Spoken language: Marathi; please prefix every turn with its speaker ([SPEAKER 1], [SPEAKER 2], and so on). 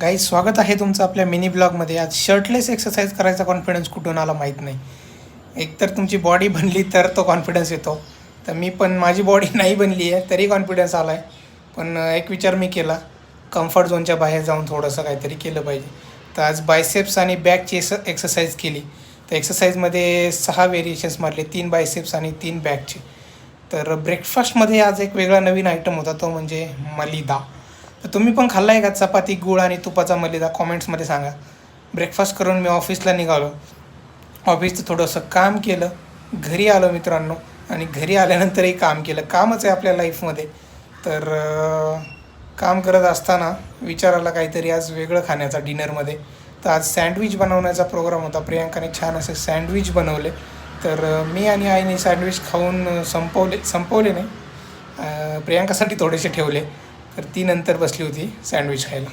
[SPEAKER 1] गाईज स्वागत आहे तुमचं आपल्या मिनी ब्लॉगमध्ये. आज शर्टलेस एक्सरसाइज करायचा कॉन्फिडन्स कुठून आला माहीत नाही. एकतर तुमची बॉडी बनली तर तो कॉन्फिडन्स येतो. तर मी पण माझी बॉडी नाही बनली आहे तरी कॉन्फिडन्स आला आहे. पण एक विचार मी केला, कम्फर्ट झोनच्या बाहेर जाऊन थोडंसं काहीतरी केलं पाहिजे. तर आज बायसेप्स आणि बॅकची एक्सरसाइज केली. तर एक्सरसाइजमध्ये 6 व्हेरिएशन्स मारले, 3 बायसेप्स आणि 3 बॅकचे. तर ब्रेकफास्टमध्ये आज एक वेगळा नवीन आयटम होता, तो म्हणजे मलिदा. तर तुम्ही पण खाल्ला आहे का चपाती, गूळ आणि तुपाचा मलिदा? कॉमेंट्समध्ये सांगा. ब्रेकफास्ट करून मी ऑफिसला निघालो. ऑफिसचं थोडंसं काम केलं, घरी आलो मित्रांनो, आणि घरी आल्यानंतरही काम केलं. कामच आहे आपल्या लाईफमध्ये. तर काम करत असताना विचार आला काहीतरी आज वेगळं खाण्याचा डिनरमध्ये. तर आज सँडविच बनवण्याचा प्रोग्राम होता. प्रियांकाने छान असे सँडविच बनवले. तर मी आणि आईने सँडविच खाऊन संपवले नाही, प्रियांकासाठी थोडेसे ठेवले. तर ती नंतर बसली होती सँडविच खायला.